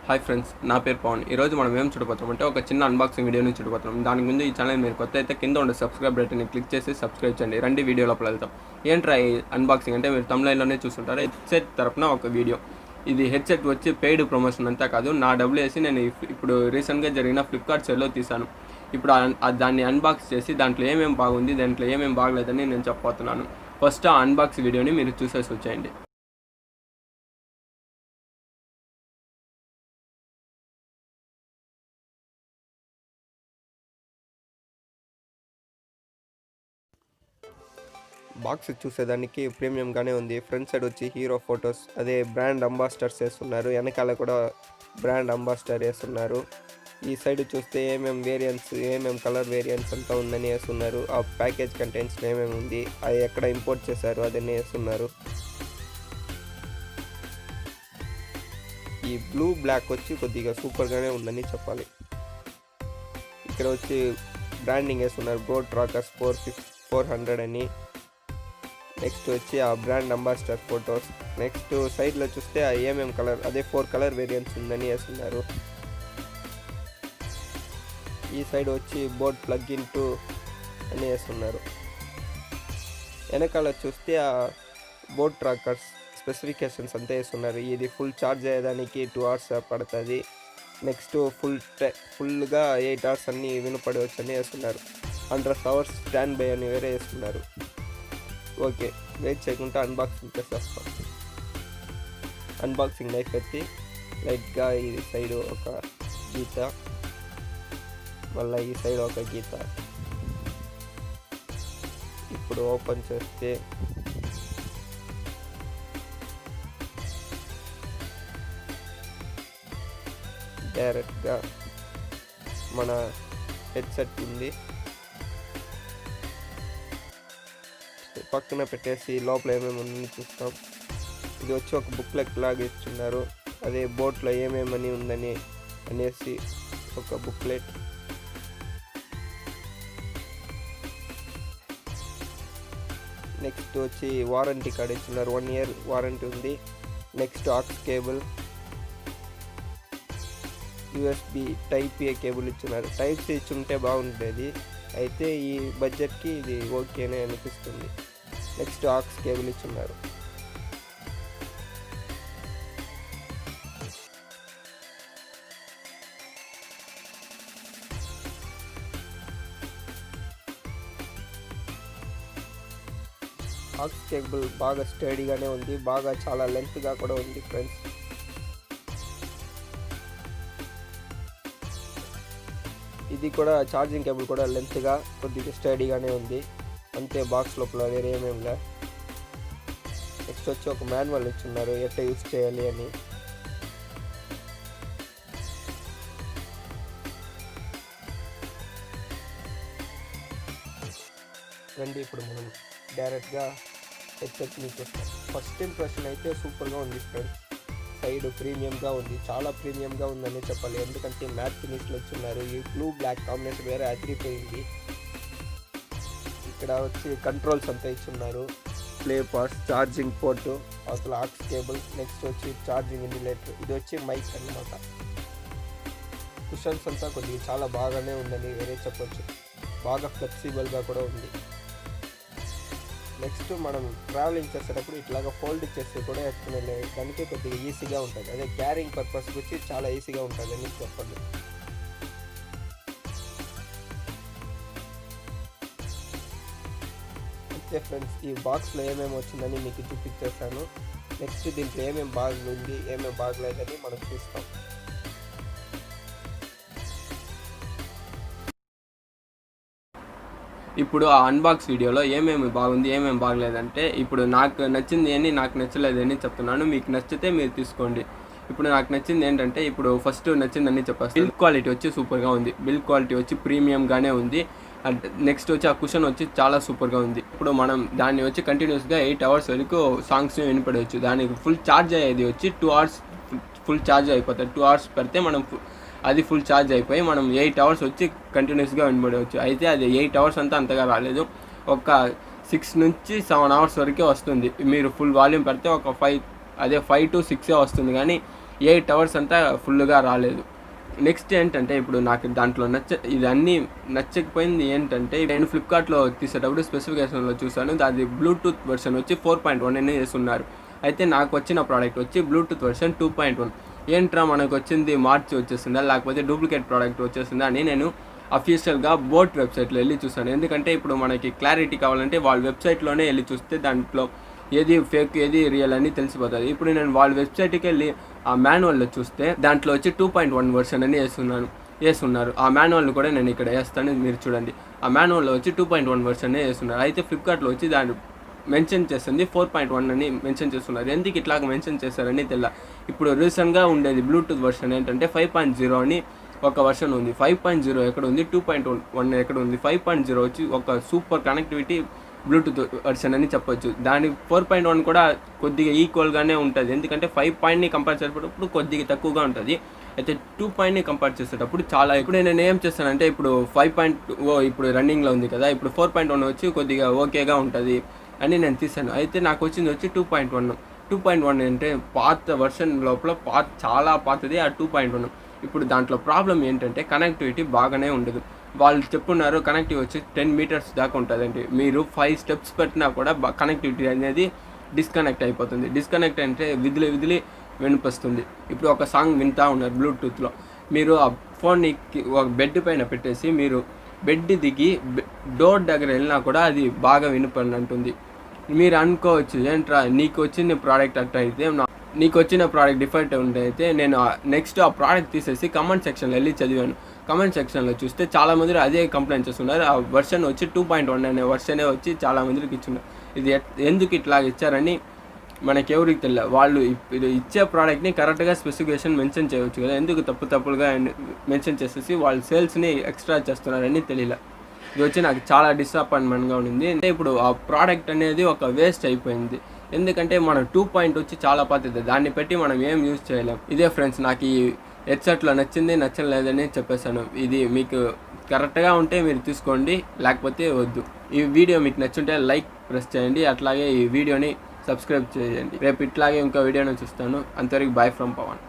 Hi friends, నా పేరు పవన్. ఈరోజు మనం ఏం చూడబోతున్నామంటే ఒక చిన్న అన్బాక్సింగ్ వీడియోని చూడబోతున్నాం. దానికి ముందు ఈ ఛానల్ మీరు కొత్త అయితే కింద ఉండే సబ్స్క్రైబ్ బటన్ని క్లిక్ చేసి సబ్స్క్రైబ్ చేయండి. రండి వీడియో లోపల వెళ్తాం. ఏంట్రా ఈ అన్బాక్సింగ్ అంటే మీరు తమిళలోనే చూస్తుంటారు. హెడ్సెట్ తరపున ఒక వీడియో. ఇది హెడ్సెట్ వచ్చి పెయిడ్ ప్రమోషన్ అంతా కాదు, నా డబ్బులు వేసి నేను ఇప్పుడు రీసెంట్గా జరిగిన ఫ్లిప్కార్ట్ సేల్లో తీశాను. ఇప్పుడు దాన్ని అన్బాక్స్ చేసి దాంట్లో ఏమేమి బాగుంది, దాంట్లో ఏమేమి బాగలేదని నేను చెప్పబోతున్నాను. ఫస్ట్ ఆ అన్బాక్స్ వీడియోని మీరు చూసేసి వచ్చేయండి. బాక్స్ చూసేదానికి ప్రీమియంగానే ఉంది. ఫ్రంట్ సైడ్ వచ్చి హీరో ఫొటోస్, అదే బ్రాండ్ అంబాసిడర్స్ వేస్తున్నారు. వెనకాల కూడా బ్రాండ్ అంబాసిడర్ వేస్తున్నారు. ఈ సైడ్ చూస్తే ఏమేమి వేరియంట్స్, ఏమేమి కలర్ వేరియంట్స్ అంతా ఉందని వేస్తున్నారు. ఆ ప్యాకేజ్ కంటెంట్స్ ఏమేమి ఉంది, అది ఎక్కడ ఇంపోర్ట్ చేశారు అదన్నీ వేస్తున్నారు. ఈ బ్లూ బ్లాక్ వచ్చి కొద్దిగా సూపర్గానే ఉందని చెప్పాలి. ఇక్కడ వచ్చి బ్రాండింగ్ వేస్తున్నారు, Rockerz400 అని. నెక్స్ట్ వచ్చి ఆ బ్రాండ్ అంబాసిడర్ ఫొటోస్. నెక్స్ట్ సైడ్లో చూస్తే ఆ ఏమేం కలర్, అదే 4 కలర్ వేరియంట్స్ ఉందని వేస్తున్నారు. ఈ సైడ్ వచ్చి బోర్డ్ ప్లగ్ ఇన్ టు అని వేస్తున్నారు. వెనకాల చూస్తే ఆ బోర్డ్ ట్రాకర్స్ స్పెసిఫికేషన్స్ అంతా వేస్తున్నారు. ఇది ఫుల్ ఛార్జ్ అయ్యేదానికి 2 hours పడుతుంది. నెక్స్ట్ ఫుల్గా 8 hours అన్నీ వినపడవచ్చు అని వేస్తున్నారు. 100 hours స్టాండ్ బై అని వేరే వేస్తున్నారు. ఓకే, వెయిట్ చేయకుండా అన్బాక్సింగ్ చేసేస్తాం. అన్బాక్సింగ్ నైఫ్ ఎత్తి లైట్గా ఈ సైడ్ ఒక గీత, మళ్ళీ ఈ సైడ్ ఒక గీత. ఇప్పుడు ఓపెన్ చేస్తే డైరెక్ట్గా మన హెడ్సెట్ ఉంది. పక్కన పెట్టేసి లోపల ఏమేమి ఉందని చూస్తాం. ఇది వచ్చి ఒక బుక్లెట్ లాగా ఇస్తున్నారు. అదే బోట్లో ఏమేమని ఉందని అనేసి ఒక బుక్లెట్. నెక్స్ట్ వచ్చి వారంటీ కార్డ్ ఇస్తున్నారు, 1 year వారంటీ ఉంది. Next aux cable, USB type A cable ఇచ్చున్నారు. టైప్ సి ఇచ్చుంటే బాగుండేది, అయితే ఈ బడ్జెట్కి ఇది ఓకేనే అనిపిస్తుంది. నెక్స్ట్ ఆక్స్ కేబుల్ ఇచ్చున్నారు. ఆక్స్ కేబుల్ బాగా స్టడీగానే ఉంది, బాగా చాలా లెంత్గా కూడా ఉంది ఫ్రెండ్స్. ఇది కూడా ఛార్జింగ్ కేబుల్ కూడా లెంత్గా కొద్దిగా స్టడీగానే ఉంది. అంతే, బాక్స్ లోపల వేరే ఏమేమిగా. నెక్స్ట్ వచ్చి ఒక మాన్యువల్ ఇచ్చున్నారు ఎట్లా యూజ్ చేయాలి అని. రండి ఇప్పుడు మనం డైరెక్ట్గా హెడ్సెట్ని చూస్తాం. ఫస్ట్ ఇంప్రెషన్ అయితే సూపర్గా ఉంది ఫ్రెండ్స్. సైడ్ ప్రీమియంగా ఉంది, చాలా ప్రీమియంగా ఉందని చెప్పాలి. ఎందుకంటే మ్యాట్ ఫినిష్లో ఇచ్చున్నారు. ఈ బ్లూ బ్లాక్ కాంబినేషన్ వేరే అదిరిపోయింది. ఇక్కడ వచ్చి కంట్రోల్స్ అంతా ఇచ్చున్నారు. ప్లే పాస్, ఛార్జింగ్ పోర్టు, అసలు ఆక్స్ కేబుల్. నెక్స్ట్ వచ్చి ఛార్జింగ్ ఇండికేటర్. ఇది వచ్చి మైక్ అన్నమాట. కుషన్స్ అంతా కొద్దిగా చాలా బాగానే ఉందని వేరే చెప్పొచ్చు. బాగా ఫ్లెక్సిబుల్గా కూడా ఉంది. నెక్స్ట్ మనం ట్రావెలింగ్ చేసేటప్పుడు ఇట్లాగా ఫోల్డ్ చేసి కూడా ఎత్తుకునే దానికి కొద్దిగా ఈజీగా ఉంటుంది. అదే క్యారింగ్ పర్పస్ వచ్చి చాలా ఈజీగా ఉంటుంది అని చెప్పండి. అంతే ఫ్రెండ్స్, ఈ బాక్స్లో ఏమేమి వచ్చిందని మీకు చూపించేస్తాను. నెక్స్ట్ దీంట్లో ఏమేమి బాగుంది, ఏమేమి బాగలేదని మనం చూస్తాం. ఇప్పుడు ఆ అన్బాక్స్ వీడియోలో ఏమేమి బాగుంది, ఏమేమి బాగలేదంటే, ఇప్పుడు నాకు నచ్చింది అని, నాకు నచ్చలేదని చెప్తున్నాను. మీకు నచ్చితే మీరు తీసుకోండి. ఇప్పుడు నాకు నచ్చింది ఏంటంటే, ఇప్పుడు ఫస్ట్ నచ్చిందని చెప్పేస్తాను. బిల్డ్ క్వాలిటీ వచ్చి సూపర్గా ఉంది. బిల్డ్ క్వాలిటీ వచ్చి ప్రీమియంగానే ఉంది. అండ్ నెక్స్ట్ వచ్చి ఆ కుషన్ వచ్చి చాలా సూపర్గా ఉంది. ఇప్పుడు మనం దాన్ని వచ్చి కంటిన్యూస్గా 8 hours వరకు సాంగ్స్ని వినపడవచ్చు. దానికి ఫుల్ ఛార్జ్ అయ్యేది వచ్చి 2 hours ఫుల్ ఛార్జ్ అయిపోతుంది. 2 hours పెడితే మనం అది ఫుల్ ఛార్జ్ అయిపోయి మనం 8 hours వచ్చి కంటిన్యూస్గా వినపడవచ్చు. అయితే అది 8 hours అంతా అంతగా రాలేదు, ఒక 6 నుంచి 7 hours వరకే వస్తుంది. మీరు ఫుల్ వాల్యూమ్ పెడితే ఒక 5 to 6 వస్తుంది. కానీ 8 hours అంతా ఫుల్గా రాలేదు. నెక్స్ట్ ఏంటంటే ఇప్పుడు నాకు దాంట్లో ఇదన్నీ నచ్చకపోయింది ఏంటంటే, నేను ఫ్లిప్కార్ట్లో తీసేటప్పుడు స్పెసిఫికేషన్లో చూసాను, అది బ్లూటూత్ వెర్షన్ వచ్చి 4.1 అని వేసున్నారు. అయితే నాకు వచ్చిన ప్రోడక్ట్ వచ్చి బ్లూటూత్ వెర్షన్ 2.1. ఏంట్రా మనకు వచ్చింది మార్చి వచ్చేసిందా లేకపోతే డూప్లికేట్ ప్రోడక్ట్ వచ్చేసిందా అని నేను అఫీషియల్గా బోట్ వెబ్సైట్లో వెళ్ళి చూసాను. ఎందుకంటే ఇప్పుడు మనకి క్లారిటీ కావాలంటే వాళ్ళ వెబ్సైట్లోనే వెళ్ళి చూస్తే దాంట్లో ఏది ఫేక్ ఏది రియల్ అని తెలిసిపోతుంది. ఇప్పుడు నేను వాళ్ళ వెబ్సైట్కి వెళ్ళి ఆ మాన్యువల్లో చూస్తే దాంట్లో వచ్చి 2.1 వెర్షన్ అని వేస్తున్నారు. ఆ మాన్యువల్ని కూడా నేను ఇక్కడ వేస్తాను, మీరు చూడండి. ఆ మాన్యువల్లో వచ్చి 2.1 వెర్షన్ వేస్తున్నారు. అయితే ఫ్లిప్కార్ట్లో వచ్చి దాన్ని మెన్షన్ చేస్తుంది 4.1 అని మెన్షన్ చేస్తున్నారు. ఎందుకు ఇట్లాగ మెన్షన్ చేశారని తెలియదు. ఇప్పుడు రీసెంట్గా ఉండేది బ్లూటూత్ వెర్షన్ ఏంటంటే 5.0 అని ఒక వెర్షన్ ఉంది. 5.0 ఎక్కడ ఉంది, 2.1 ఎక్కడ ఉంది. 5.0 వచ్చి ఒక సూపర్ కనెక్టివిటీ బ్లూటూత్ వెర్షన్ అని చెప్పొచ్చు. దాని 4.1 కూడా కొద్దిగా ఈక్వల్గానే ఉంటుంది. ఎందుకంటే 5.ని కంపేర్ చేసేటప్పుడు కొద్దిగా తక్కువగా ఉంటుంది. అయితే 2.ని కంపేర్ చేసేటప్పుడు చాలా. ఇప్పుడు నేను ఏం చేస్తానంటే ఇప్పుడు 5.0 ఇప్పుడు రన్నింగ్లో ఉంది కదా, ఇప్పుడు 4.1 వచ్చి కొద్దిగా ఓకేగా ఉంటుంది అని నేను తీసాను. అయితే నాకు వచ్చింది వచ్చి 2.1 అంటే పాత వెర్షన్ లోపల చాలా పాతది ఆ 2.1. ఇప్పుడు దాంట్లో ప్రాబ్లం ఏంటంటే కనెక్టివిటీ బాగానే ఉండదు. వాళ్ళు చెప్పున్నారు కనెక్టివిటీ వచ్చి 10 మీటర్స్ దాకా ఉంటుందండి. మీరు 5 స్టెప్స్ పెట్టినా కూడా కనెక్టివిటీ అనేది డిస్కనెక్ట్ అయిపోతుంది. డిస్కనెక్ట్ అంటే విదిలి వినిపిస్తుంది. ఇప్పుడు ఒక సాంగ్ వింటూ ఉన్నారు బ్లూటూత్లో, మీరు ఆ ఫోన్ని ఒక బెడ్ పైన పెట్టేసి మీరు బెడ్ దిగి డోర్ దగ్గర వెళ్ళినా కూడా అది బాగా వినపడి అంటుంది. మీరు అనుకోవచ్చు ఏంట్రా నీకు వచ్చిన ప్రోడక్ట్ అట్ట అయితే, నీకు వచ్చిన ప్రోడక్ట్ డిఫరెంట్ ఉంటే అయితే నేను నెక్స్ట్ ఆ ప్రోడక్ట్ తీసేసి కమెంట్ సెక్షన్లో వెళ్ళి చదివాను. కమెంట్ సెక్షన్లో చూస్తే చాలామంది అదే కంప్లైంట్ చేస్తున్నారు. ఆ వెర్షన్ వచ్చి 2.1 అనే వెర్షనే వచ్చి చాలామందికి ఇచ్చున్నారు. ఇది ఎందుకు ఇట్లా ఇచ్చారని మనకెవరికి తెలియదు. వాళ్ళు ఇచ్చే ప్రోడక్ట్ని కరెక్ట్గా స్పెసిఫికేషన్ మెన్షన్ చేయవచ్చు కదా, ఎందుకు తప్పులుగా మెన్షన్ చేసేసి వాళ్ళు సేల్స్ని ఎక్స్ట్రా చేస్తున్నారని తెలియలే. ఇది వచ్చి నాకు చాలా డిసప్పాయింట్మెంట్గా ఉండింది. అంటే ఇప్పుడు ఆ ప్రోడక్ట్ అనేది ఒక వేస్ట్ అయిపోయింది. ఎందుకంటే మన 2 వచ్చి చాలా పాతది, దాన్ని పెట్టి మనం ఏం యూజ్ చేయలేం. ఇదే ఫ్రెండ్స్, నాకు ఈ హెడ్సెట్లో నచ్చలేదని చెప్పేశాను. ఇది మీకు కరెక్ట్గా ఉంటే మీరు తీసుకోండి, లేకపోతే వద్దు. ఈ వీడియో మీకు నచ్చుంటే లైక్ ప్రెస్ చేయండి, అట్లాగే ఈ వీడియోని సబ్స్క్రైబ్ చేయండి. రేపు ఇట్లాగే ఇంకో వీడియోని చూస్తాను. అంతవరకు బాయ్ ఫ్రమ్ పవన్.